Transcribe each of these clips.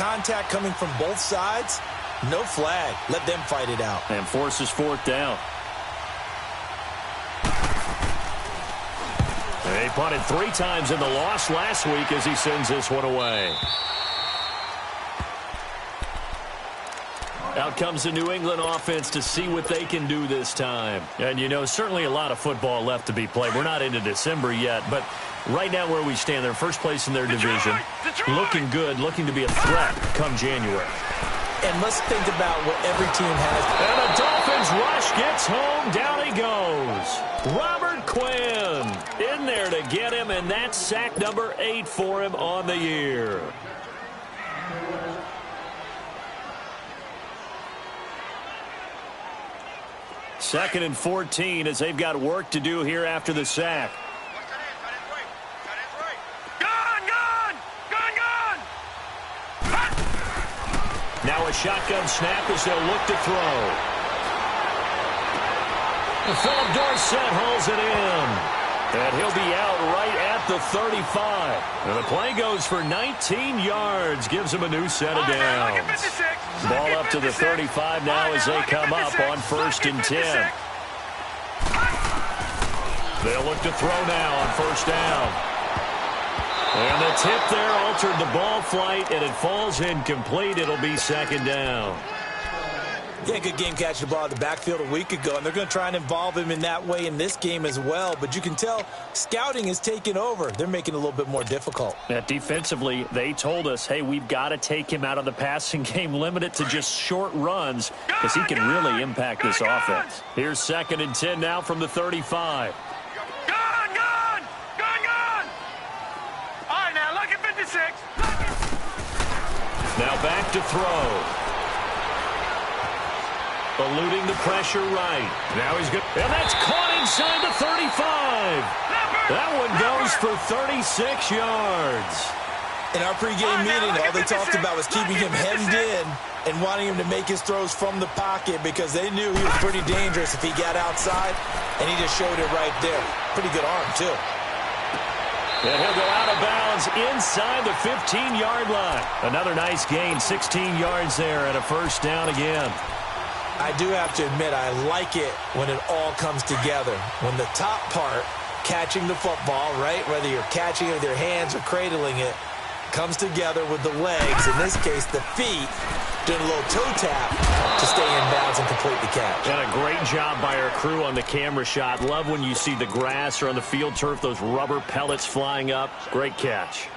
contact coming from both sides, no flag. Let them fight it out. And forces fourth down. They punted 3 times in the loss last week as he sends this one away. Out comes the New England offense to see what they can do this time. And, you know, certainly a lot of football left to be played. We're not into December yet, but right now where we stand, they're first place in their division. Looking good, looking to be a threat come January. And let's think about what every team has. And the Dolphins rush gets home. Down he goes. Robert Quinn in there to get him, and that's sack number 8 for him on the year. Second and 14 as they've got work to do here after the sack. Now a shotgun snap as they'll look to throw. Philip Dorsett hauls it in. And he'll be out right at the 35. And the play goes for 19 yards. Gives him a new set of downs. Ball up to the 35 now as they come up on 1st and 10. They'll look to throw now on 1st down. And the tip there altered the ball flight, and it falls incomplete. It'll be 2nd down. Yeah, good game catching the ball at the backfield a week ago, and they're going to try and involve him in that way in this game as well. But you can tell scouting is taking over. They're making it a little bit more difficult. Defensively, they told us, hey, we've got to take him out of the passing game, limit it to just short runs, because he can really impact this offense. Here's 2nd and 10 now from the 35. Now back to throw. Eluding the pressure right. Now he's good. And that's caught inside the 35. That one goes for 36 yards. In our pregame meeting, all they talked about was keeping him hemmed in and wanting him to make his throws from the pocket because they knew he was pretty dangerous if he got outside, and he just showed it right there. Pretty good arm, too. And he'll go out of bounds inside the 15-yard line. Another nice gain, 16 yards there and a 1st down again. I do have to admit, I like it when it all comes together. When the top part, catching the football, right, whether you're catching it with your hands or cradling it, comes together with the legs, in this case the feet, doing a little toe tap to stay in bounds and complete the catch. And a great job by our crew on the camera shot. Love when you see the grass or on the field turf, those rubber pellets flying up. Great catch.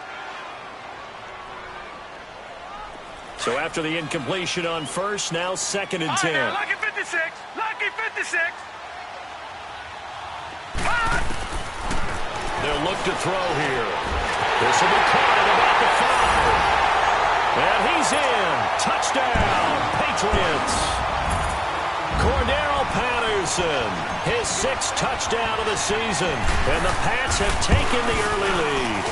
So after the incompletion on 1st, now 2nd and 10. Right, lucky 56. Lucky 56. They'll look to throw here. This will be caught at about the 5. And he's in. Touchdown, Patriots. Cordero Patterson, his 6th touchdown of the season. And the Pats have taken the early lead.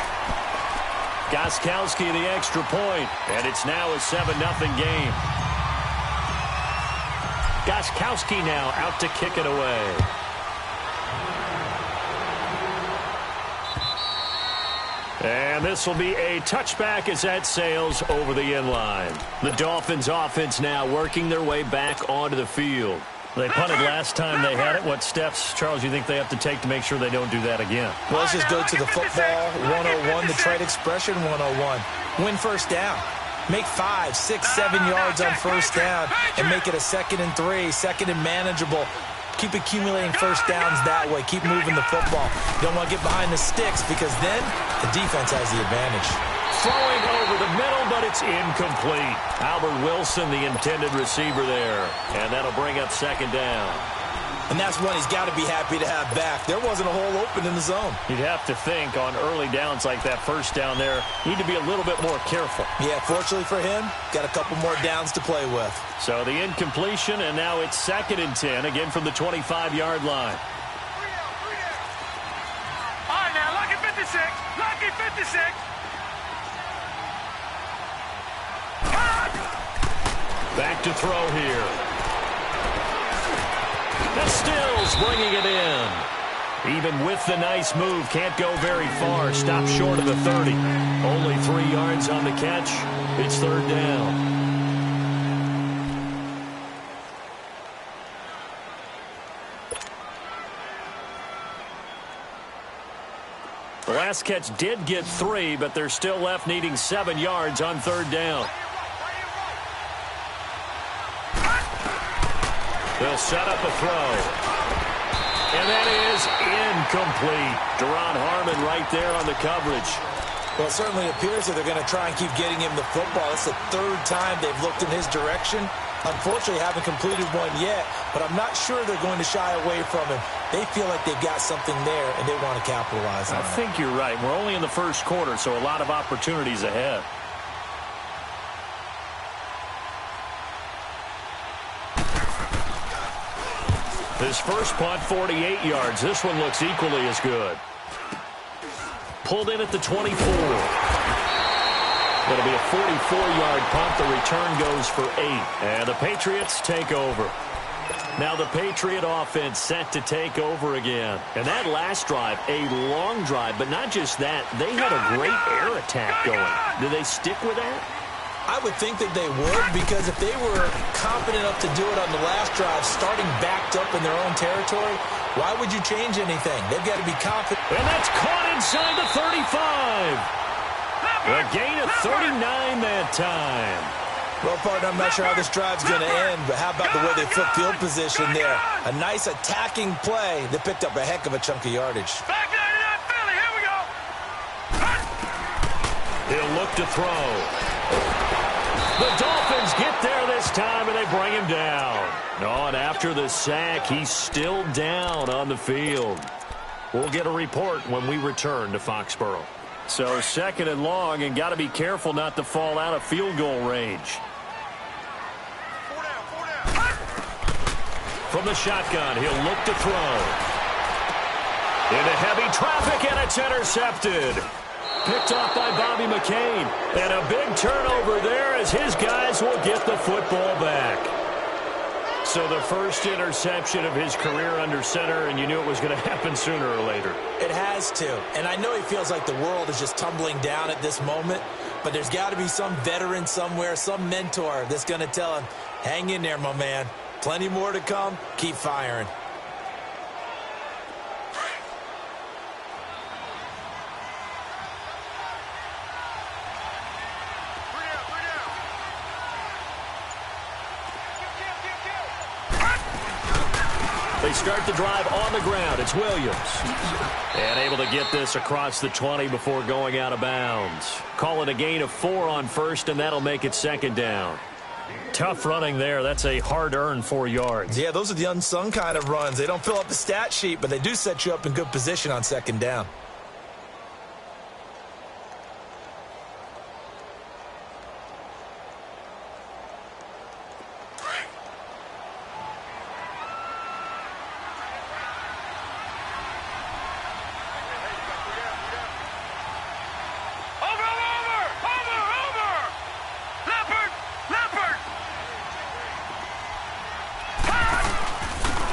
Gostkowski the extra point, and it's now a 7-0 game. Gostkowski now out to kick it away. And this will be a touchback as that sails over the end line. The Dolphins offense now working their way back onto the field. They punted last time they had it. What steps, Charles, you think they have to take to make sure they don't do that again? Well, let's just go to the football 101, the trade expression 101. Win 1st down. Make 5, 6, 7 yards on 1st down and make it a 2nd and 3, 2nd and manageable. Keep accumulating 1st downs that way. Keep moving the football. You don't want to get behind the sticks because then the defense has the advantage. Throwing over the middle, but it's incomplete. Albert Wilson, the intended receiver there. And that'll bring up 2nd down. And that's one he's got to be happy to have back. There wasn't a hole open in the zone. You'd have to think on early downs like that 1st down there, need to be a little bit more careful. Yeah, fortunately for him, got a couple more downs to play with. So the incompletion, and now it's 2nd and 10, again from the 25-yard line. All right, now, lucky 56. Lucky 56. Back to throw here. The Stills bringing it in. Even with the nice move, can't go very far. Stop short of the 30. Only 3 yards on the catch. It's third down. The last catch did get 3, but they're still left needing 7 yards on third down. They'll set up a throw. And that is incomplete. Deron Harmon right there on the coverage. Well, it certainly appears that they're going to try and keep getting him the football. It's the 3rd time they've looked in his direction. Unfortunately, haven't completed one yet, but I'm not sure they're going to shy away from him. They feel like they've got something there, and they want to capitalize on it. I think you're right. We're only in the first quarter, so a lot of opportunities ahead. His first punt, 48 yards. This one looks equally as good. Pulled in at the 24. It'll be a 44-yard punt. The return goes for 8. And the Patriots take over. Now the Patriot offense set to take over again. And that last drive, a long drive, but not just that. They had a great air attack going. Do they stick with that? I would think that they would, because if they were confident enough to do it on the last drive, starting backed up in their own territory, why would you change anything? They've got to be confident. And that's caught inside the 35. A gain of 39 that time. Well, partner, I'm not sure how this drive's going to end, but how about the way they flip field position there? A nice attacking play. They picked up a heck of a chunk of yardage. Back 99 Philly, here we go. He'll look to throw. The Dolphins get there this time, and they bring him down. Oh, and after the sack, he's still down on the field. We'll get a report when we return to Foxborough. So 2nd and long, and got to be careful not to fall out of field goal range. 4 down. From the shotgun, he'll look to throw. Into heavy traffic, and it's intercepted. Picked off by Bobby McCain. And a big turnover there as his guys will get the football back. So the first interception of his career under center, and you knew it was going to happen sooner or later. It has to. And I know he feels like the world is just tumbling down at this moment, but there's got to be some veteran somewhere, some mentor that's going to tell him, hang in there, my man. Plenty more to come. Keep firing. They start the drive on the ground. It's Williams. And able to get this across the 20 before going out of bounds. Call it a gain of 4 on first, and that'll make it 2nd down. Tough running there. That's a hard-earned 4 yards. Yeah, those are the unsung kind of runs. They don't fill up the stat sheet, but they do set you up in good position on 2nd down.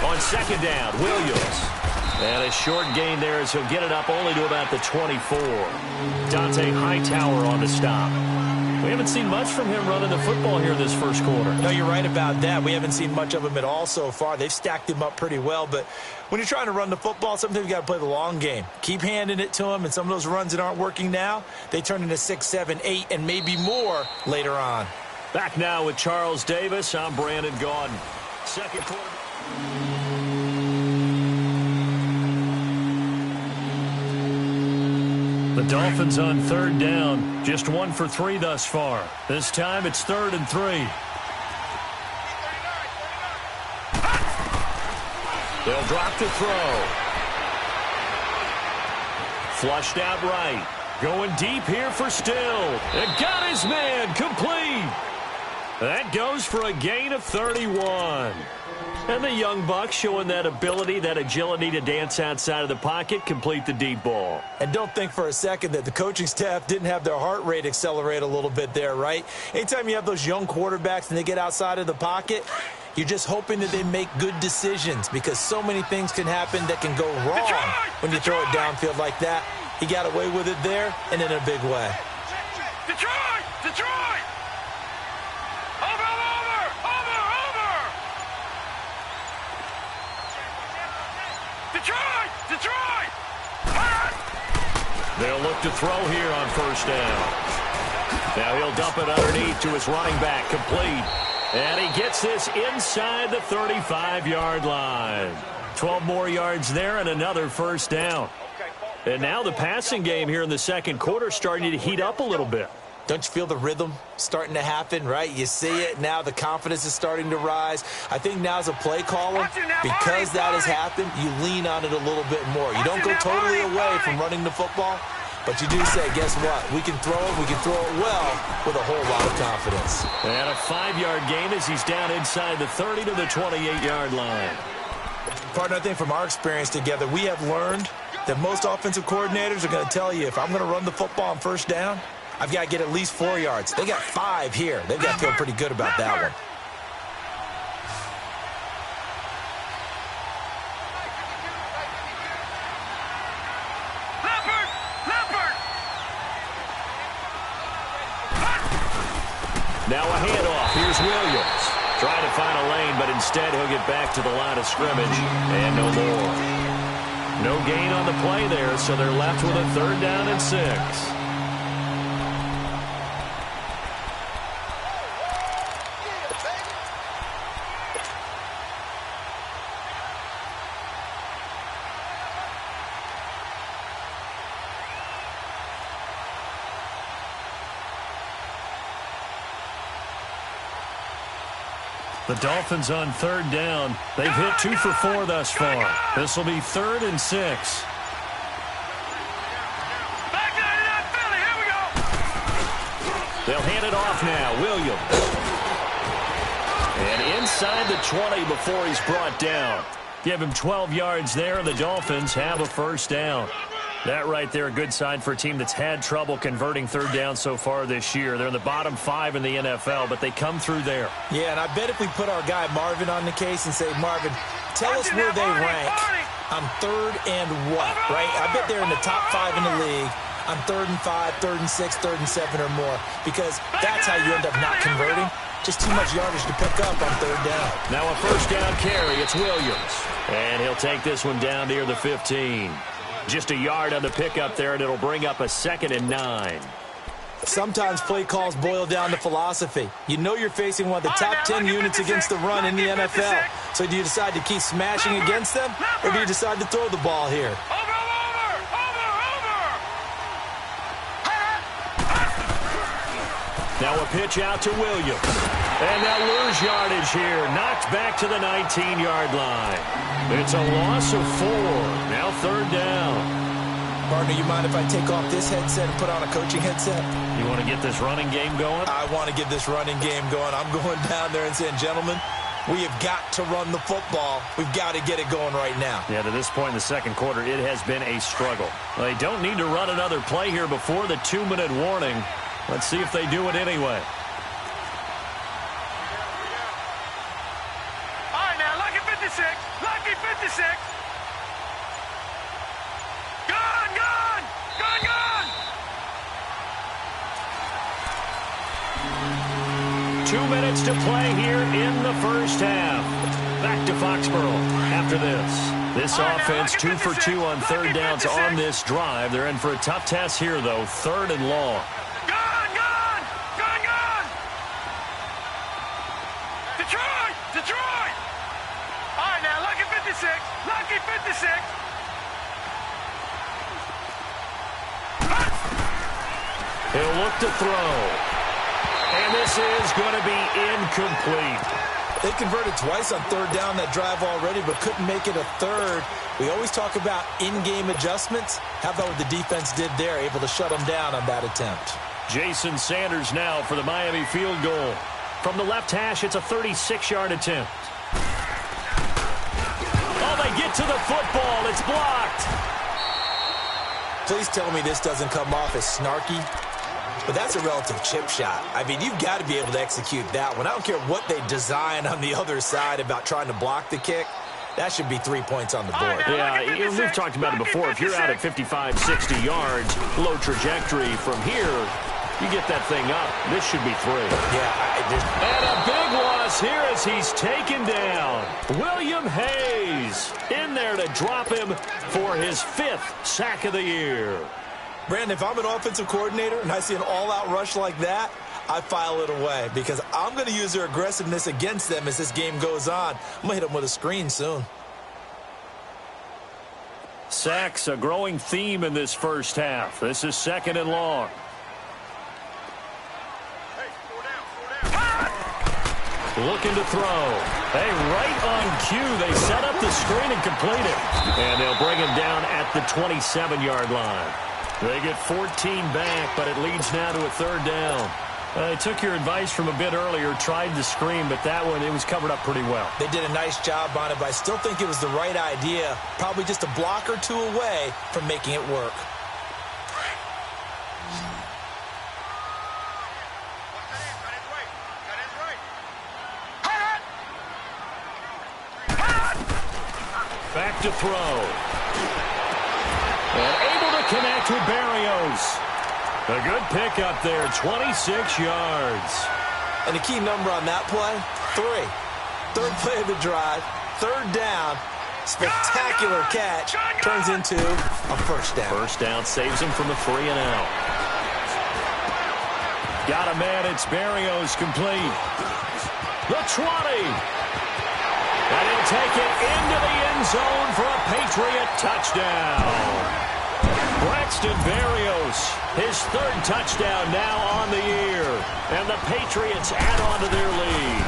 On 2nd down, Williams. And a short gain there as he'll get it up only to about the 24. Dante Hightower on the stop. We haven't seen much from him running the football here this first quarter. No, you're right about that. We haven't seen much of him at all so far. They've stacked him up pretty well, but when you're trying to run the football, sometimes you got to play the long game. Keep handing it to him, and some of those runs that aren't working now, they turn into 6, 7, 8, and maybe more later on. Back now with Charles Davis. I'm Brandon Gaudin. Second quarter. The Dolphins on 3rd down. Just 1 for 3 thus far. This time it's 3rd and 3. They'll drop to throw. Flushed out right. Going deep here for Still. It got his man complete. That goes for a gain of 31. And the young buck showing that ability, that agility to dance outside of the pocket, complete the deep ball. And don't think for a second that the coaching staff didn't have their heart rate accelerate a little bit there, right? Anytime you have those young quarterbacks and they get outside of the pocket, You're just hoping that they make good decisions because so many things can happen that can go wrong when you throw it downfield like that. He got away with it there and in a big way. Detroit! Detroit! Over! Detroit! Detroit! They'll look to throw here on first down. Now he'll dump it underneath to his running back, complete. And he gets this inside the 35-yard line. 12 more yards there and another first down. And now the passing game here in the second quarter starting to heat up a little bit. Don't you feel the rhythm starting to happen, right? You see it now. The confidence is starting to rise. I think now as a play caller, because that has happened, you lean on it a little bit more. You don't go totally away from running the football, but you do say, guess what? We can throw it. We can throw it well with a whole lot of confidence. And a 5-yard gain as he's down inside the 30 to the 28-yard line. Partner, I think from our experience together, we have learned that most offensive coordinators are going to tell you, if I'm going to run the football on first down, I've got to get at least 4 yards. They got 5 here. They've got to feel pretty good about that one. Now a handoff. Here's Williams. Trying to find a lane, but instead he'll get back to the line of scrimmage and no more. No gain on the play there, so they're left with a 3rd down and 6. The Dolphins on 3rd down. They've hit 2 for 4 thus far. This will be 3rd and 6. Back to that Philly. Here we go. They'll hand it off now. Williams. And inside the 20 before he's brought down. Give him 12 yards there, and the Dolphins have a first down. That right there, a good sign for a team that's had trouble converting 3rd down so far this year. They're in the bottom 5 in the NFL, but they come through there. Yeah, and I bet if we put our guy Marvin on the case and say, Marvin, tell us where they rank on 3rd and what, right? I bet they're in the top 5 in the league on 3rd and 5, 3rd and 6, 3rd and 7 or more, because that's how you end up not converting. Just too much yardage to pick up on 3rd down. Now a first down carry. It's Williams. And he'll take this one down near the 15. Just a yard on the pickup there, and it'll bring up a 2nd and 9. Sometimes play calls boil down to philosophy. You know you're facing one of the top 10 units against the run in the NFL. So do you decide to keep smashing against them, or do you decide to throw the ball here? Now a pitch out to Williams. And they'll lose yardage here. Knocked back to the 19-yard line. It's a loss of 4. Now 3rd down. Partner, you mind if I take off this headset and put on a coaching headset? You want to get this running game going? I want to get this running game going. I'm going down there and saying, gentlemen, we have got to run the football. We've got to get it going right now. Yeah, to this point in the second quarter, it has been a struggle. Well, they don't need to run another play here before the 2-minute warning. Let's see if they do it anyway. All right, now, lucky 56. Lucky 56. Gone, gone. Gone, gone. 2 minutes to play here in the first half. Back to Foxborough after this. This offense 2 for 2 on 3rd downs on this drive. They're in for a tough test here, though. 3rd and long. Detroit! All right, now, lucky 56. Lucky 56. He'll look to throw. And this is going to be incomplete. They converted twice on 3rd down that drive already, but couldn't make it a 3rd. We always talk about in-game adjustments. How about what the defense did there, able to shut them down on that attempt? Jason Sanders now for the Miami field goal. From the left hash, it's a 36-yard attempt. Oh, they get to the football. It's blocked. Please tell me this doesn't come off as snarky. But that's a relative chip shot. I mean, you've got to be able to execute that one. I don't care what they design on the other side about trying to block the kick. That should be 3 points on the board. Yeah, we've talked about it before. If you're out at 55, 60 yards, low trajectory from here, you get that thing up. This should be 3. Yeah. And a big loss here as he's taken down. William Hayes in there to drop him for his 5th sack of the year. Brandon, if I'm an offensive coordinator and I see an all-out rush like that, I file it away because I'm going to use their aggressiveness against them as this game goes on. I'm going to hit them with a screen soon. Sacks, a growing theme in this first half. This is 2nd and long. Looking to throw. Hey, right on cue. They set up the screen and complete it. And they'll bring him down at the 27-yard line. They get 14 back, but it leads now to a 3rd down. I took your advice from a bit earlier, tried the screen, but that one, it was covered up pretty well. They did a nice job on it, but I still think it was the right idea. Probably just a block or two away from making it work. Back to throw. And able to connect with Berrios. A good pickup there, 26 yards. And the key number on that play, 3. 3rd play of the drive, 3rd down, spectacular catch, turns into a 1st down. 1st down saves him from a 3 and out. Got a man, it's Berrios complete. The 20. And he'll take it into the end zone for a Patriot touchdown. Braxton Berrios, his 3rd touchdown now on the year. And the Patriots add on to their lead.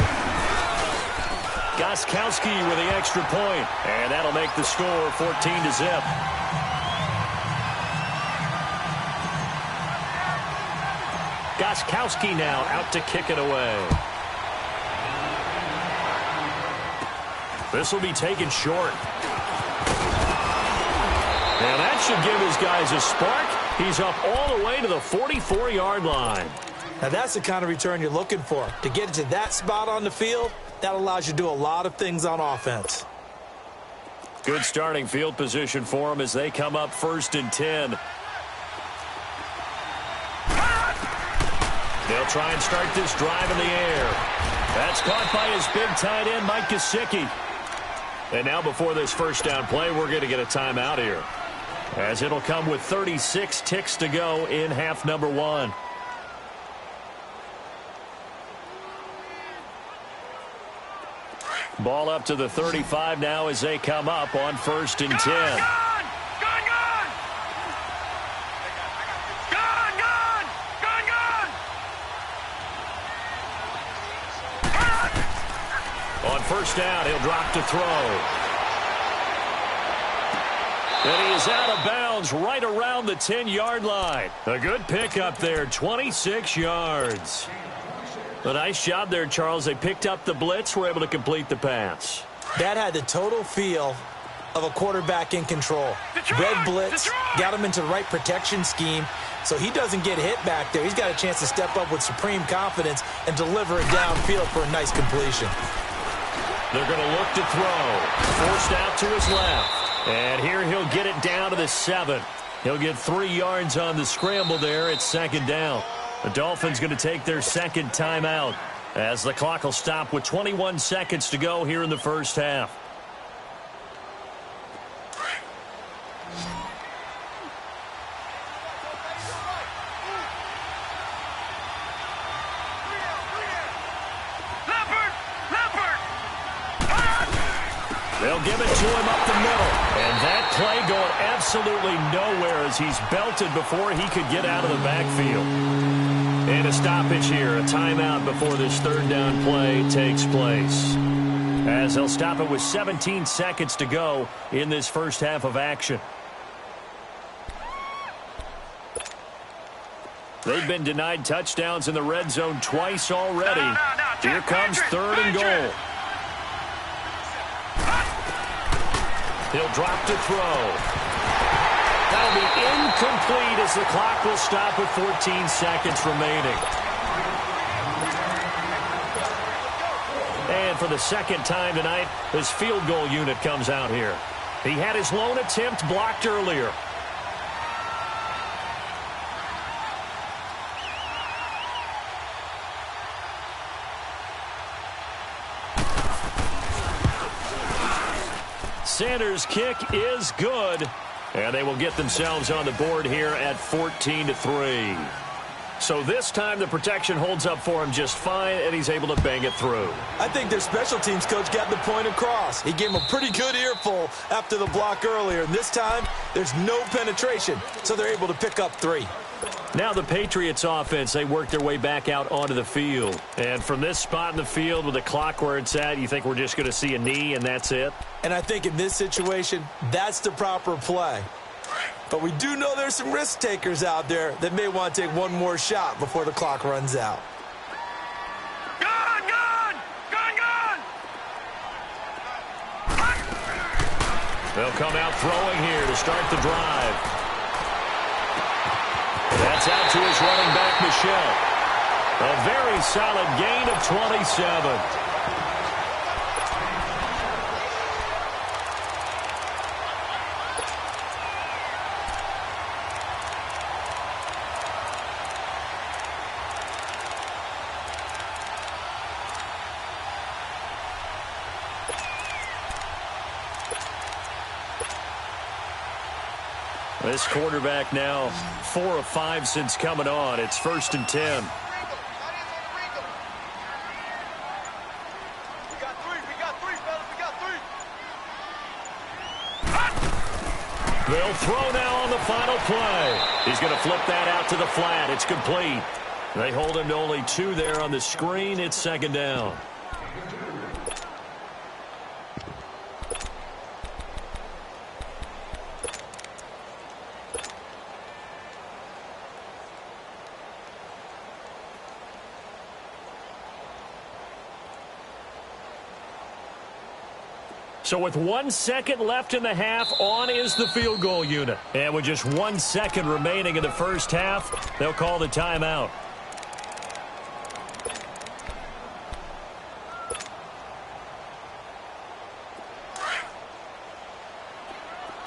Gostkowski with the extra point. And that'll make the score 14-0. Gostkowski now out to kick it away. This will be taken short. And that should give his guys a spark. He's up all the way to the 44-yard line. Now that's the kind of return you're looking for. To get it to that spot on the field, that allows you to do a lot of things on offense. Good starting field position for them as they come up 1st and 10. They'll try and start this drive in the air. That's caught by his big tight end, Mike Gesicki. And now before this 1st down play, we're going to get a timeout here, as it'll come with 36 ticks to go in half number 1. Ball up to the 35 now as they come up on 1st and 10. On 1st down, he'll drop to throw. And he is out of bounds right around the 10-yard line. A good pickup there, 26 yards. A nice job there, Charles. They picked up the blitz, were able to complete the pass. That had the total feel of a quarterback in control. Red blitz, got him into the right protection scheme, so he doesn't get hit back there. He's got a chance to step up with supreme confidence and deliver it downfield for a nice completion. They're going to look to throw. Forced out to his left. And here he'll get it down to the 7. He'll get 3 yards on the scramble there. It's 2nd down. The Dolphins going to take their 2nd timeout as the clock will stop with 21 seconds to go here in the 1st half. They'll give it to him up the middle. And that play going absolutely nowhere as he's belted before he could get out of the backfield. And a stoppage here, a timeout before this 3rd down play takes place. As they'll stop it with 17 seconds to go in this 1st half of action. They've been denied touchdowns in the red zone twice already. Here comes 3rd and goal. He'll drop to throw. That'll be incomplete as the clock will stop with 14 seconds remaining. And for the second time tonight, his field goal unit comes out here. He had his lone attempt blocked earlier. Sanders' kick is good, and they will get themselves on the board here at 14-3. So this time the protection holds up for him just fine, and he's able to bang it through. I think their special teams coach got the point across. He gave him a pretty good earful after the block earlier, and this time there's no penetration, so they're able to pick up 3. Now the Patriots offense, they work their way back out onto the field. And from this spot in the field with the clock where it's at, you think we're just going to see a knee and that's it? And I think in this situation, that's the proper play. But we do know there's some risk takers out there that may want to take one more shot before the clock runs out. Gun! Gun! Gun! Gun! They'll come out throwing here to start the drive. That's out to his running back, Michel. A very solid gain of 27. This quarterback now 4 of 5 since coming on. It's 1st and 10. We got 3, fellas. We got 3. They'll throw now on the final play. He's going to flip that out to the flat. It's complete. They hold him to only 2 there on the screen. It's 2nd down. So with 1 second left in the half, on is the field goal unit. And with just 1 second remaining in the first half, they'll call the timeout.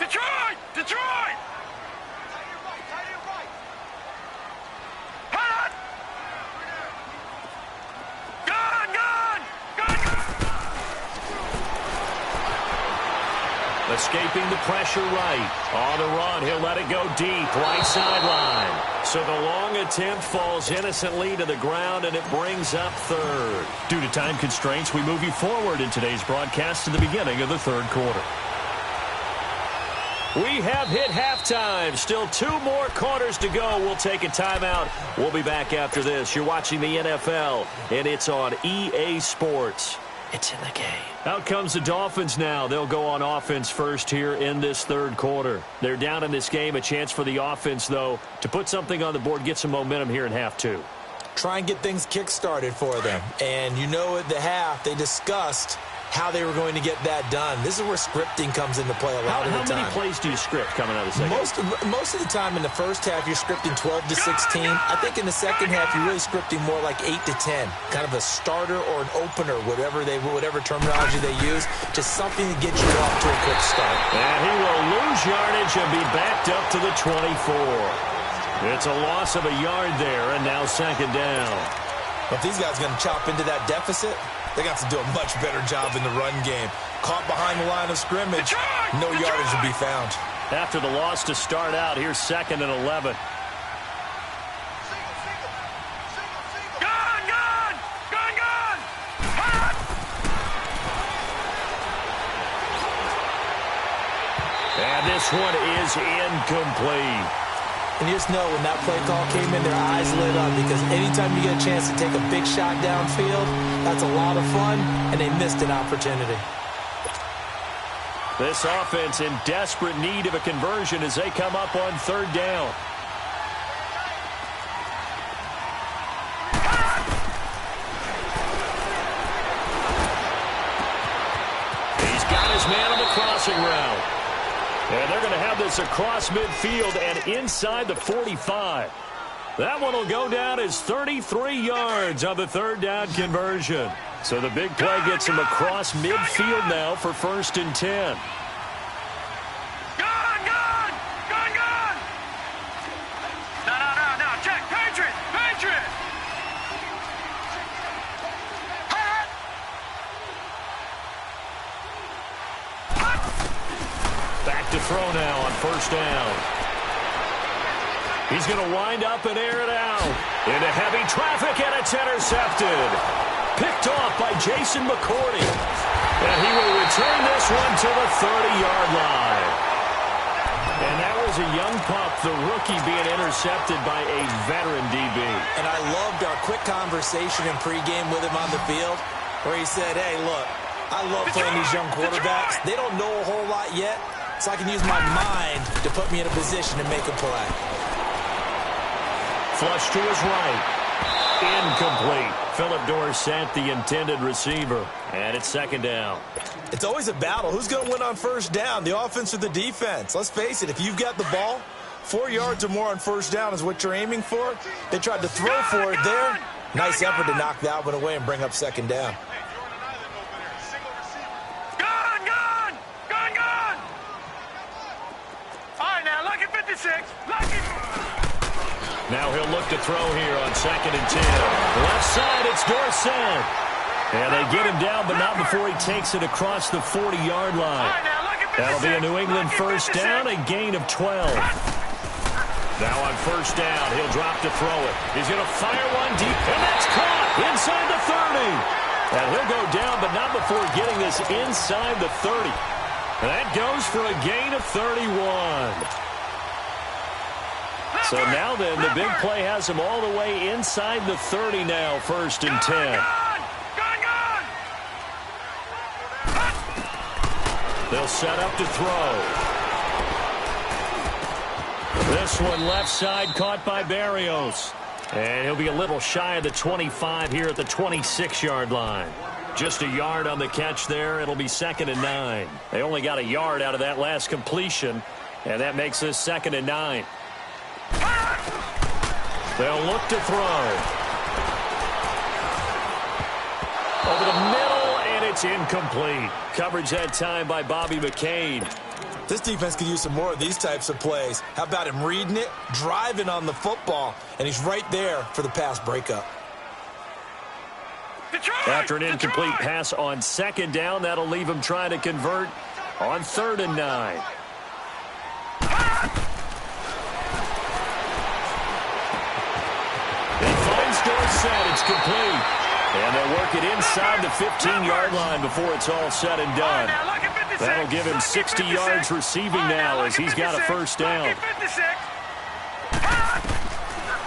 Detroit! Detroit! Hot! Gun! Gun! Gun! Escaping the pressure right. On the run, he'll let it go deep, right sideline. So the long attempt falls innocently to the ground, and it brings up 3rd. Due to time constraints, we move you forward in today's broadcast to the beginning of the 3rd quarter. We have hit halftime. Still 2 more quarters to go. We'll take a timeout. We'll be back after this. You're watching the NFL, and it's on EA Sports. It's in the game. Out comes the Dolphins now. They'll go on offense first here in this 3rd quarter. They're down in this game. A chance for the offense, though, to put something on the board, get some momentum here in half 2. Try and get things kick-started for them. And you know at the half, they discussed how they were going to get that done. This is where scripting comes into play a lot of the time. How many plays do you script coming out of the second? Most of the time in the first half, you're scripting 12 to 16. I think in the second half, you're really scripting more like 8 to 10. Kind of a starter or an opener, whatever terminology they use. Just something to get you off to a quick start. And he will lose yardage and be backed up to the 24. It's a loss of a yard there, and now 2nd down. If these guys are going to chop into that deficit, they got to do a much better job in the run game. Caught behind the line of scrimmage, no yardage to be found. After the loss to start out, here's 2nd and 11. Gun! Gun! Gun! Gun! Hot! And this one is incomplete. And you just know when that play call came in, their eyes lit up because anytime you get a chance to take a big shot downfield, that's a lot of fun, and they missed an opportunity. This offense in desperate need of a conversion as they come up on 3rd down. He's got his man on the crossing route. And they're going to have this across midfield and inside the 45. That one will go down as 33 yards on the third down conversion. So the big play gets him across midfield now for 1st and 10. No, check, Patriot. Back to throw now on 1st down. He's going to wind up and air it out. Into heavy traffic, and it's intercepted. Picked off by Jason McCourty. And he will return this one to the 30-yard line. And that was a young pup, the rookie, being intercepted by a veteran DB. And I loved our quick conversation in pregame with him on the field where he said, hey, look, I love playing these young quarterbacks. They don't know a whole lot yet, so I can use my mind to put me in a position to make a play. Flush to his right. Incomplete. Philip Dorsett, the intended receiver. And it's 2nd down. It's always a battle. Who's going to win on 1st down, the offense or the defense? Let's face it, if you've got the ball, 4 yards or more on 1st down is what you're aiming for. They tried to throw for it there. Nice effort to knock that one away and bring up 2nd down. Gone! All right, now, lucky 56. Lucky. Now he'll look to throw here on 2nd and 10. Left side, it's Dorsett. And they get him down, but not before he takes it across the 40-yard line. That'll be a New England 1st down, a gain of 12. Now on 1st down, he'll drop to throw it. He's going to fire one deep, and that's caught inside the 30. And he'll go down, but not before getting this inside the 30. And that goes for a gain of 31. So now then, the big play has him all the way inside the 30 now, 1st and 10. They'll set up to throw. This one left side caught by Barrios. And he'll be a little shy of the 25 here at the 26-yard line. Just a yard on the catch there. It'll be 2nd and 9. They only got a yard out of that last completion, and that makes this 2nd and 9. They'll look to throw. Over the middle, and it's incomplete. Coverage that time by Bobby McCain. This defense could use some more of these types of plays. How about him reading it, driving on the football, and he's right there for the pass breakup. After an incomplete pass on 2nd down, that'll leave him trying to convert on 3rd and 9. Dorsett, it's complete. And they'll work it inside the 15-yard line before it's all said and done. That'll give him 60 yards receiving now as he's got a 1st down.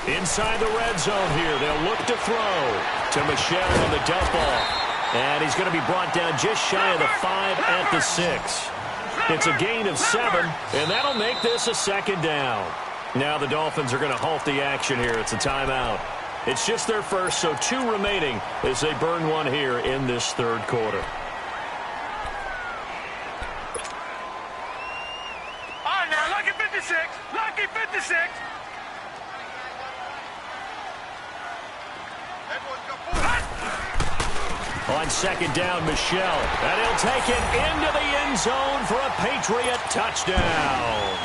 Inside the red zone here, they'll look to throw to Michel on the dump off. And he's going to be brought down just shy of the 5 at the 6. It's a gain of 7, and that'll make this a 2nd down. Now the Dolphins are going to halt the action here. It's a timeout. It's just their first, so 2 remaining as they burn one here in this 3rd quarter. All right, now, lucky 56. Lucky 56. On 2nd down, Michel. And he'll take it into the end zone for a Patriot touchdown.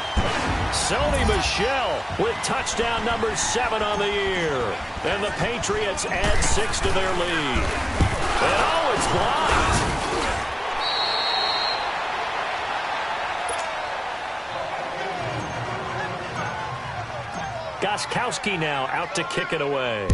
Sony Michel with touchdown number 7 on the year. And the Patriots add 6 to their lead. And oh, it's blocked. Gostkowski now out to kick it away.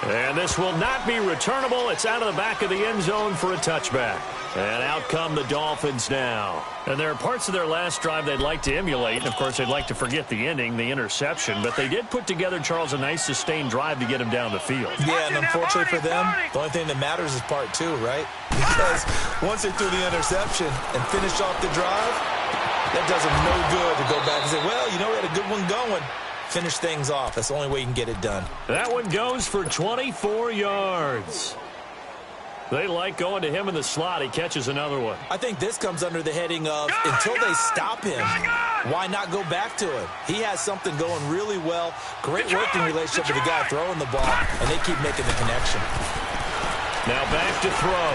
And this will not be returnable. It's out of the back of the end zone for a touchback. And out come the Dolphins now. And there are parts of their last drive they'd like to emulate. And, of course, they'd like to forget the ending, the interception. But they did put together, Charles, a nice sustained drive to get him down the field. Yeah, and unfortunately for them, the only thing that matters is part 2, right? Because once they threw the interception and finished off the drive, that does them no good to go back and say, well, you know, we had a good one going. Finish things off. That's the only way you can get it done. That one goes for 24 yards. They like going to him in the slot. He catches another one. I think this comes under the heading of until they stop him, why not go back to it? He has something going really well. Great working relationship with the guy throwing the ball, and they keep making the connection. Now back to throw.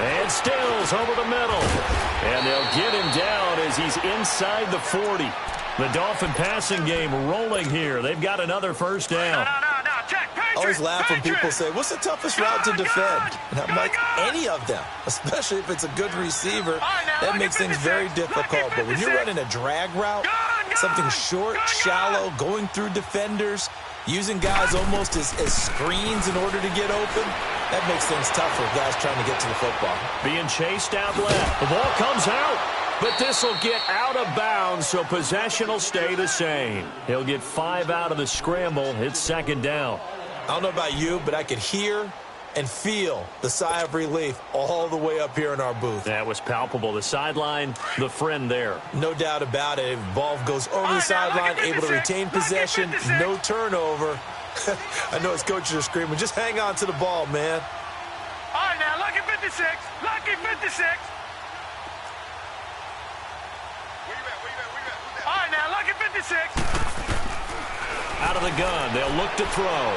And Stills over the middle. And they'll get him down as he's inside the 40. The Dolphin passing game rolling here. They've got another first down. I always laugh when people say, what's the toughest route to defend? And I'm like, any of them, especially if it's a good receiver. That makes things very difficult. But when you're running a drag route, something short, shallow, going through defenders, using guys almost as screens in order to get open, that makes things tough for guys trying to get to the football. Being chased out left. The ball comes out. But this will get out of bounds, so possession will stay the same. He'll get 5 out of the scramble. It's second down. I don't know about you, but I could hear and feel the sigh of relief all the way up here in our booth. That was palpable. The sideline, the friend there. No doubt about it. Ball goes over the sideline, able to retain possession, no turnover. I know his coaches are screaming, just hang on to the ball, man. All right, now, lucky 56. Lucky 56. All right, now, lucky 56. Out of the gun, they'll look to throw.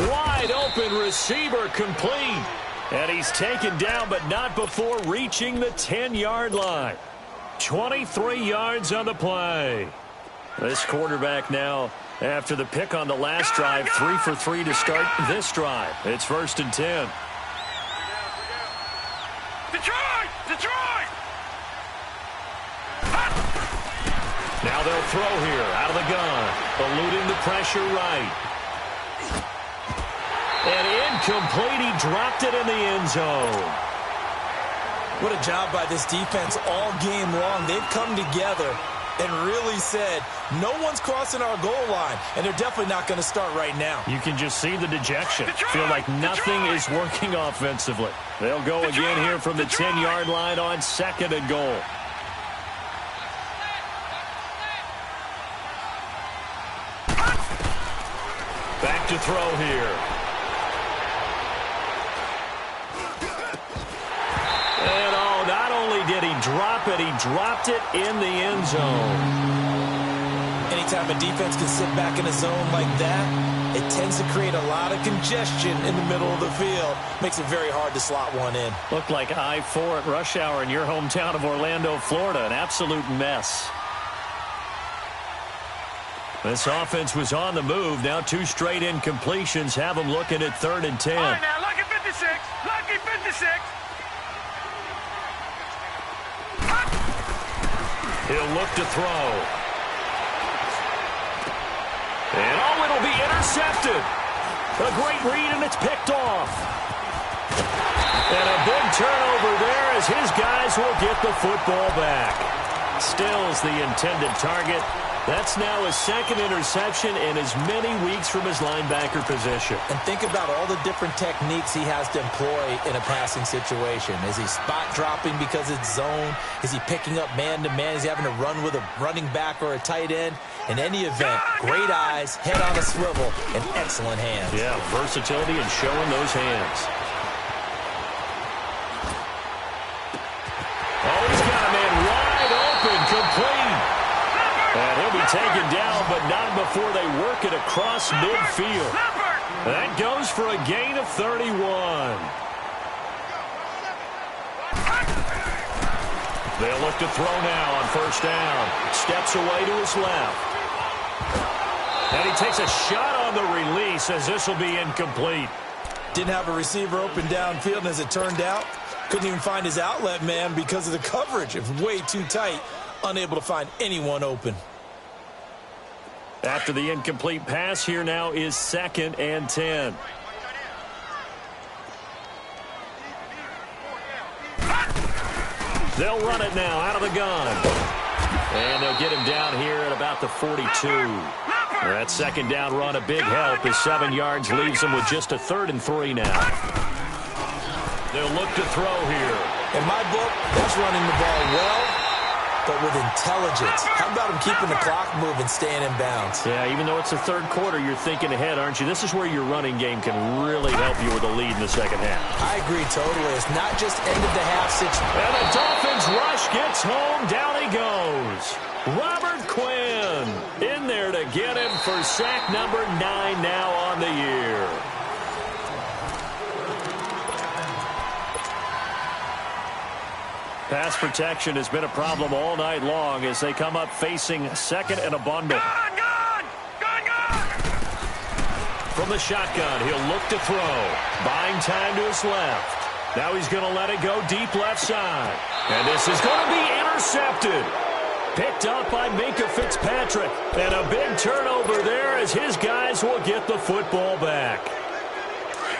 Wide open receiver complete. And he's taken down, but not before reaching the 10-yard line. 23 yards on the play. This quarterback now, after the pick on the last drive, 3 for 3 to start this drive. It's 1st and 10. Detroit! Detroit! Now they'll throw here, out of the gun. Eluding the pressure right. And incomplete, he dropped it in the end zone. What a job by this defense all game long. They've come together and really said, no one's crossing our goal line, and they're definitely not going to start right now. You can just see the dejection. Feel like nothing is working offensively. They'll go again here from the 10-yard line on 2nd and goal. Back to throw here. And not only did he drop it, he dropped it in the end zone. Anytime a defense can sit back in a zone like that, it tends to create a lot of congestion in the middle of the field. Makes it very hard to slot one in. Looked like I-4 at rush hour in your hometown of Orlando, Florida. An absolute mess. This offense was on the move. Now 2 straight incompletions have them looking at 3rd and 10. All right, now, lucky 56. Lucky 56. He'll look to throw. And it'll be intercepted. A great read, and it's picked off. And a big turnover there as his guys will get the football back. Stills the intended target. That's now his 2nd interception in as many weeks from his linebacker position. And think about all the different techniques he has to employ in a passing situation. Is he spot dropping because it's zone? Is he picking up man-to-man? Is he having to run with a running back or a tight end? In any event, great eyes, head on a swivel, and excellent hands. Yeah, versatility and showing those hands. Oh, he's got a man wide open, complete. And he'll be taken down, but not before they work it across midfield. That goes for a gain of 31. They'll look to throw now on 1st down. Steps away to his left. And he takes a shot on the release as this will be incomplete. Didn't have a receiver open downfield, and as it turned out, couldn't even find his outlet man because of the coverage. It was way too tight. Unable to find anyone open. After the incomplete pass, here now is 2nd and 10. They'll run it now out of the gun. And they'll get him down here at about the 42. That 2nd down run, a big help as 7 yards leaves them with just a 3rd and 3 now. They'll look to throw here. In my book, that's running the ball well but with intelligence. How about him keeping the clock moving, staying in bounds? Yeah, even though it's the third quarter, you're thinking ahead, aren't you? This is where your running game can really help you with a lead in the second half. I agree totally. It's not just end of the half situation. And the Dolphins rush gets home. Down he goes. Robert Quinn in there to get him for sack number 9 now on the year. Pass protection has been a problem all night long as they come up facing second and a bundle. From the shotgun, he'll look to throw. Buying time to his left. Now he's going to let it go deep left side. And this is going to be intercepted. Picked up by Minkah Fitzpatrick. And a big turnover there as his guys will get the football back.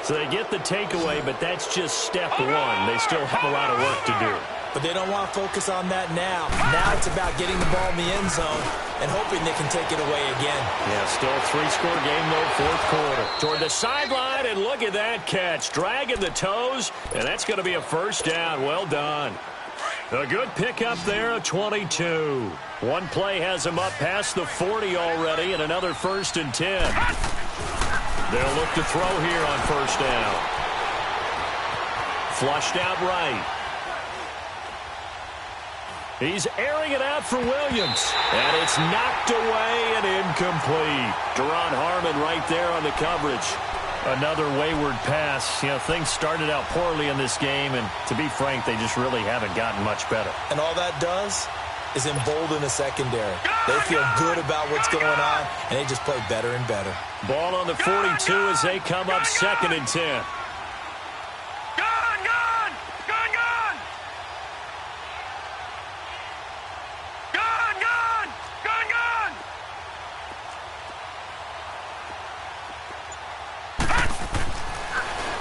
So they get the takeaway, but that's just step one. They still have a lot of work to do. But they don't want to focus on that now. Now it's about getting the ball in the end zone and hoping they can take it away again. Yeah, still a 3-score game, though, fourth quarter. Toward the sideline, and look at that catch. Dragging the toes, and that's going to be a first down. Well done. A good pickup there, a 22. One play has him up past the 40 already, and another 1st and 10. They'll look to throw here on first down. Flushed out right. He's airing it out for Williams. And it's knocked away and incomplete. Deron Harmon right there on the coverage. Another wayward pass. You know, things started out poorly in this game, and to be frank, they just really haven't gotten much better. And all that does is embolden the secondary. They feel good about what's going on, and they just play better and better. Ball on the 42 as they come up 2nd and 10.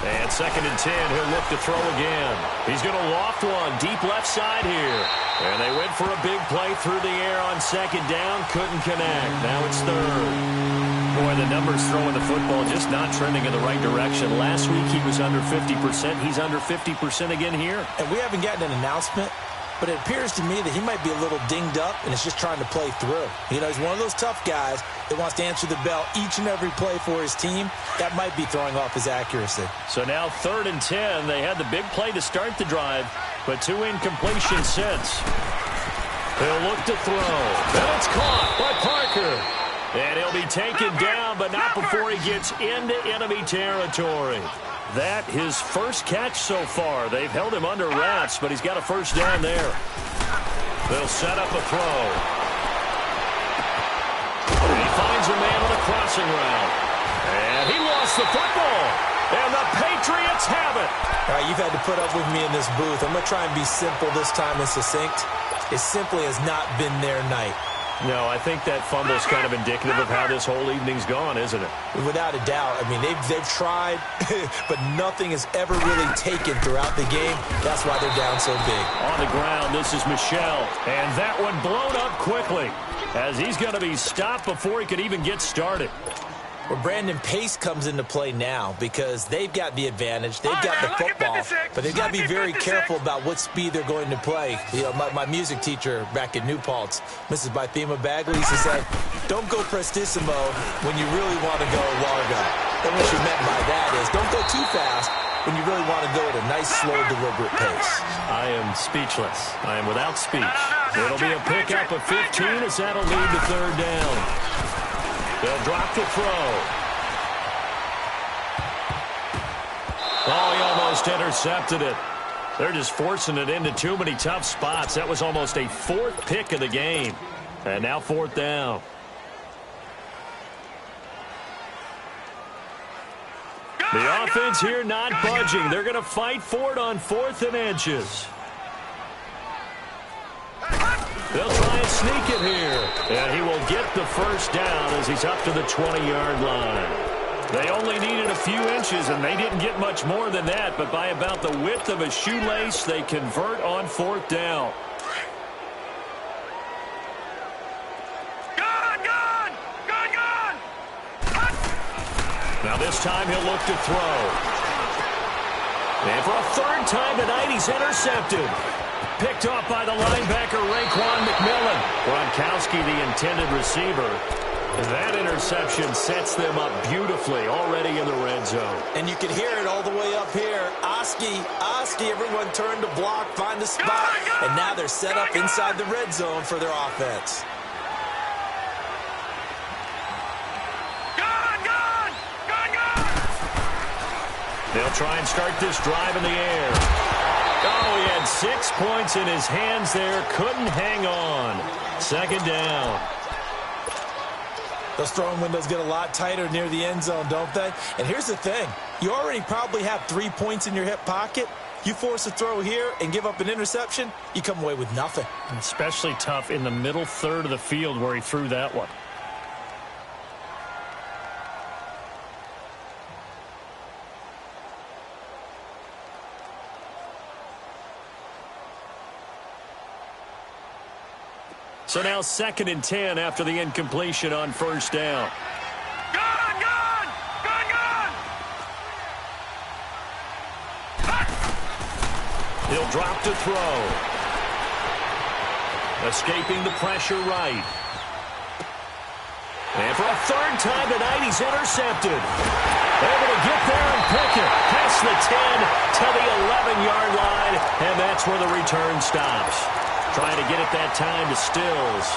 And 2nd and 10, he'll look to throw again. He's going to loft one deep left side here. And they went for a big play through the air on 2nd down. Couldn't connect. Now it's 3rd. Boy, the numbers throwing the football just not trending in the right direction. Last week he was under 50%. He's under 50% again here. And we haven't gotten an announcement, but it appears to me that he might be a little dinged up and is just trying to play through. You know, he's one of those tough guys that wants to answer the bell each and every play for his team. That might be throwing off his accuracy. So now 3rd and 10. They had the big play to start the drive, but 2 incompletions since. He'll look to throw. And it's caught by Parker. And he'll be taken down, but not before he gets into enemy territory. That his first catch so far. They've held him under wraps, but he's got a first down there. They'll set up a throw. And he finds a man on a crossing route. And he lost the football. And the Patriots have it. All right, you've had to put up with me in this booth. I'm going to try and be simple this time and succinct. It simply has not been their night. No, I think that fumble's kind of indicative of how this whole evening's gone, isn't it? Without a doubt. I mean, they've tried, but nothing has ever really taken throughout the game. That's why they're down so big. On the ground, this is Michel. And that one blown up quickly as he's going to be stopped before he could even get started. Well, Brandon, pace comes into play now because they've got the advantage. They've got the football, but they've got to be very careful about what speed they're going to play. You know, my music teacher back at New Paltz, Mrs. Bythema Bagley, used to say, don't go prestissimo when you really want to go largo. And what she meant by that is don't go too fast when you really want to go at a nice, slow, deliberate pace. I am speechless. I am without speech. It'll be a pickup of 15 as that'll lead to 3rd down. They'll drop the throw. Oh, he almost intercepted it. They're just forcing it into too many tough spots. That was almost a 4th pick of the game. And now 4th down. The offense here not budging. They're going to fight for it on 4th and inches. They'll try and sneak it here. And he will get the first down as he's up to the 20-yard line. They only needed a few inches, and they didn't get much more than that. But by about the width of a shoelace, they convert on 4th down. Now this time he'll look to throw. And for a 3rd time tonight, he's intercepted. Picked off by the linebacker, Raekwon McMillan. Gronkowski, the intended receiver. That interception sets them up beautifully already in the red zone. And you can hear it all the way up here. Oski, everyone turned to block, find a spot, and now they're set up inside the red zone for their offense. They'll try and start this drive in the air. Oh, he had 6 points in his hands there. Couldn't hang on. Second down. Those throwing windows get a lot tighter near the end zone, don't they? And here's the thing. You already probably have 3 points in your hip pocket. You force a throw here and give up an interception, you come away with nothing. Especially tough in the middle third of the field where he threw that one. So now 2nd and 10 after the incompletion on first down. Gone! He'll drop to throw. Escaping the pressure right. And for a 3rd time tonight, he's intercepted. Able to get there and pick it. Past the 10 to the 11-yard line, and that's where the return stops. Trying to get it that time to Stills.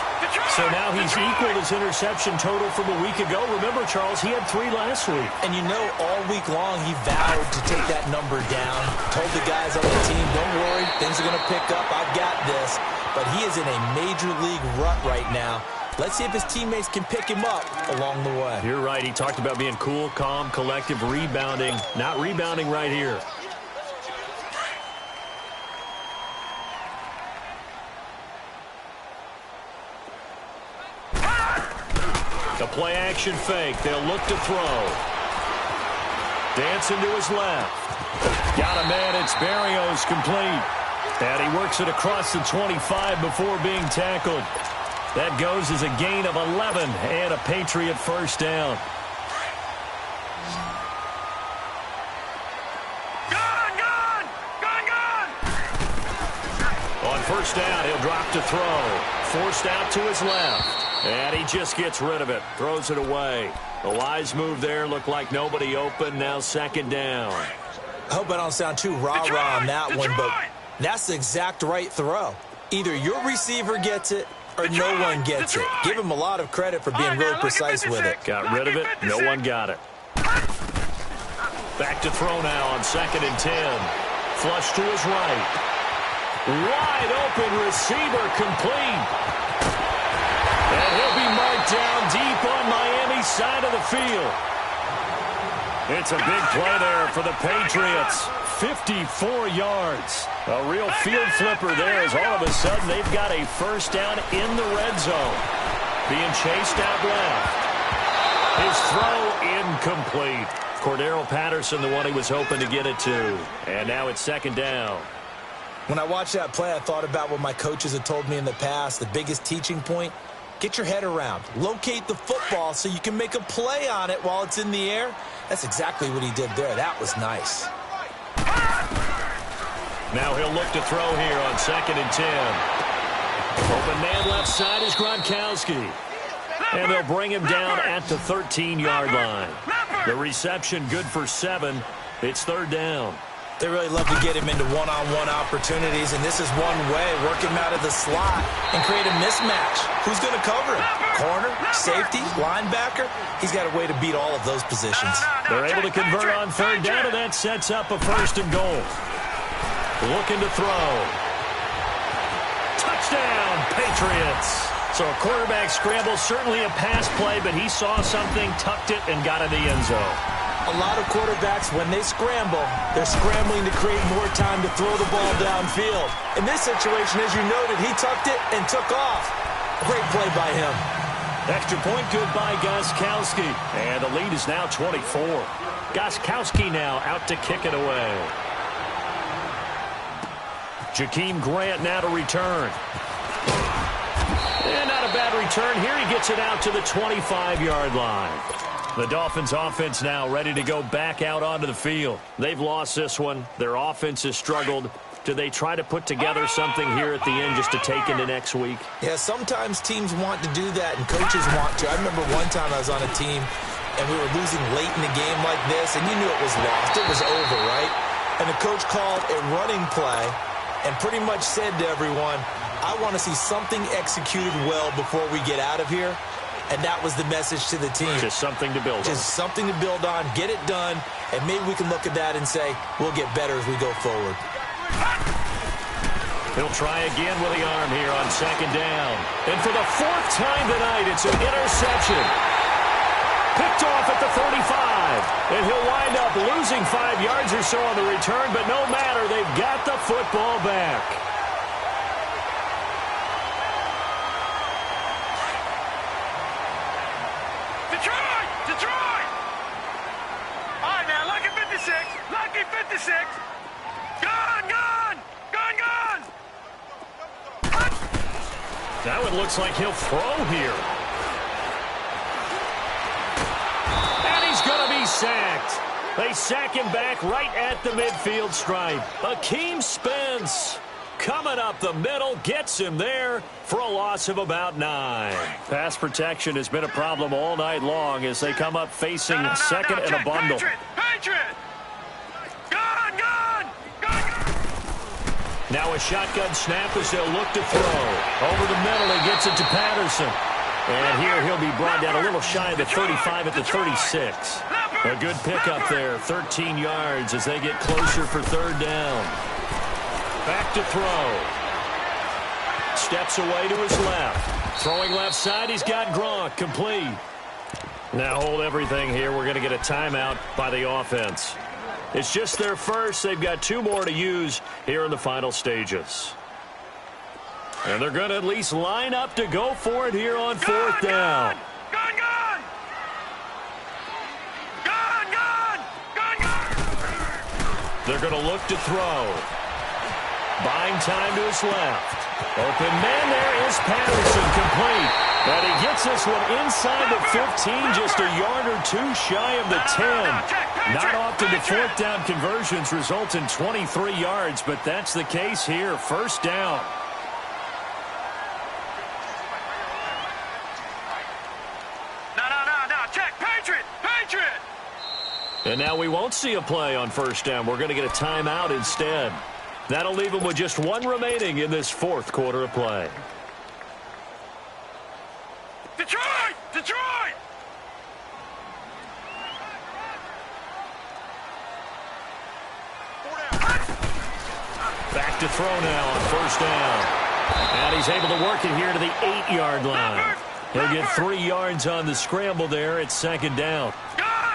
So now he's equaled his interception total from a week ago. Remember, Charles, he had 3 last week. And you know, all week long he vowed to take that number down. Told the guys on the team, don't worry, things are going to pick up. I've got this. But he is in a major league rut right now. Let's see if his teammates can pick him up along the way. You're right. He talked about being cool, calm, collective, rebounding. Not rebounding right here. The play-action fake. They'll look to throw. Dancing to his left. Got a man. It's Berrios complete. And he works it across the 25 before being tackled. That goes as a gain of 11 and a Patriot first down. On first down, he'll drop to throw. Forced out to his left. And he just gets rid of it. Throws it away. A wise move there. Looked like nobody open. Now 2nd down. I hope I don't sound too rah-rah on that one, but that's the exact right throw. Either your receiver gets it or no one gets it. Give him a lot of credit for being really precise with it. Got rid of it. No one got it. Back to throw now on 2nd and 10. Flush to his right. Wide open receiver complete. And he'll be marked down deep on Miami's side of the field. It's a big play there for the Patriots. 54 yards. A real field flipper there as all of a sudden they've got a first down in the red zone. Being chased out left. His throw incomplete. Cordero Patterson, the one he was hoping to get it to. And now it's 2nd down. When I watched that play, I thought about what my coaches had told me in the past. The biggest teaching point, get your head around. Locate the football so you can make a play on it while it's in the air. That's exactly what he did there. That was nice. Now he'll look to throw here on 2nd and 10. Open man left side is Gronkowski. And they'll bring him down at the 13-yard line. The reception good for 7. It's 3rd down. They really love to get him into one-on-one opportunities, and this is one way. Work him out of the slot and create a mismatch. Who's going to cover him? Corner, safety, linebacker? He's got a way to beat all of those positions. They're able to convert on 3rd down, and that sets up a 1st and goal. Looking to throw. Touchdown, Patriots. So a quarterback scramble, certainly a pass play, but he saw something, tucked it, and got in the end zone. A lot of quarterbacks, when they scramble, they're scrambling to create more time to throw the ball downfield. In this situation, as you noted, he tucked it and took off. Great play by him. Extra point good by Gostkowski. And the lead is now 24. Gostkowski now out to kick it away. Jakeem Grant now to return. And not a bad return here. He gets it out to the 25-yard line. The Dolphins offense now ready to go back out onto the field. They've lost this one. Their offense has struggled. Do they try to put together something here at the end just to take into next week? Yeah, sometimes teams want to do that, and coaches want to. I remember one time I was on a team, and we were losing late in the game like this, and you knew it was lost. It was over, right? And the coach called a running play and pretty much said to everyone, I want to see something executed well before we get out of here. And that was the message to the team. Just something to build on. Just something to build on, get it done, and maybe we can look at that and say, we'll get better as we go forward. He'll try again with the arm here on second down. And for the fourth time tonight, it's an interception. Picked off at the 35. And he'll wind up losing 5 yards or so on the return, but no matter, they've got the football back. Detroit! All right, now, lucky 56. Lucky 56. Gone! Now it looks like he'll throw here. And he's going to be sacked. They sack him back right at the midfield stripe. Akeem Spence coming up the middle, gets him there for a loss of about 9. Pass protection has been a problem all night long as they come up facing second and a bundle. Patriot! Gone! Now a shotgun snap as they'll look to throw. Over the middle, he gets it to Patterson. And here he'll be brought down a little shy of the 35 at the 36. A good pickup there, 13 yards as they get closer for third down. Back to throw. Steps away to his left. Throwing left side, he's got Gronk, complete. Now hold everything here. We're going to get a timeout by the offense. It's just their first. They've got 2 more to use here in the final stages. And they're going to at least line up to go for it here on fourth down. Gone! They're going to look to throw. Buying time to his left. Open man, there is Patterson, complete. And he gets this one inside the 15, just a yard or 2 shy of the 10. Not often do fourth down conversions result in 23 yards, but that's the case here. First down. No, check, Patriot! And now we won't see a play on first down. We're going to get a timeout instead. That'll leave them with just 1 remaining in this fourth quarter of play. Detroit! Back to throw now on first down. And he's able to work it here to the 8-yard line. He'll get 3 yards on the scramble there at second down.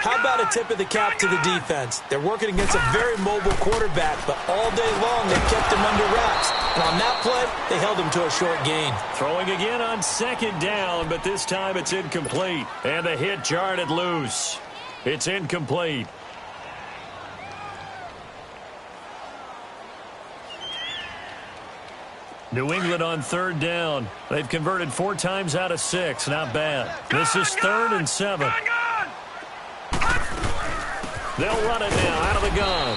How about a tip of the cap to the defense? They're working against a very mobile quarterback, but all day long they've kept him under wraps. And on that play, they held him to a short gain. Throwing again on second down, but this time it's incomplete. And the hit jarred it loose. It's incomplete. New England on third down. They've converted 4 times out of 6. Not bad. This is 3rd and 7. They'll run it now out of the gun.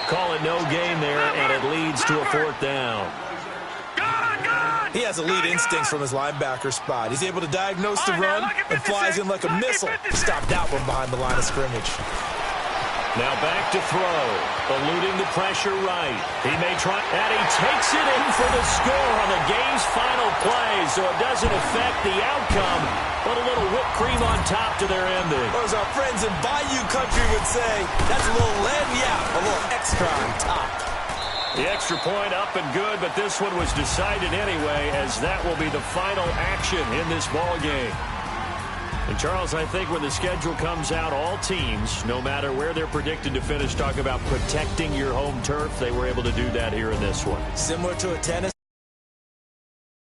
Call it no gain there, and it leads to a 4th down. He has elite instincts from his linebacker spot. He's able to diagnose the run and flies in like a missile. Stopped that one behind the line of scrimmage. Now back to throw. Eluding the pressure right. He may try, and he takes it in for the score on the game's final play, so it doesn't affect the outcome, but a little whipped cream on top to their ending. Or as our friends in Bayou Country would say, that's a little a little extra on top. The extra point up and good, but this one was decided anyway, as that will be the final action in this ball game. And, Charles, I think when the schedule comes out, all teams, no matter where they're predicted to finish, talk about protecting your home turf. They were able to do that here in this one. Similar to a tennis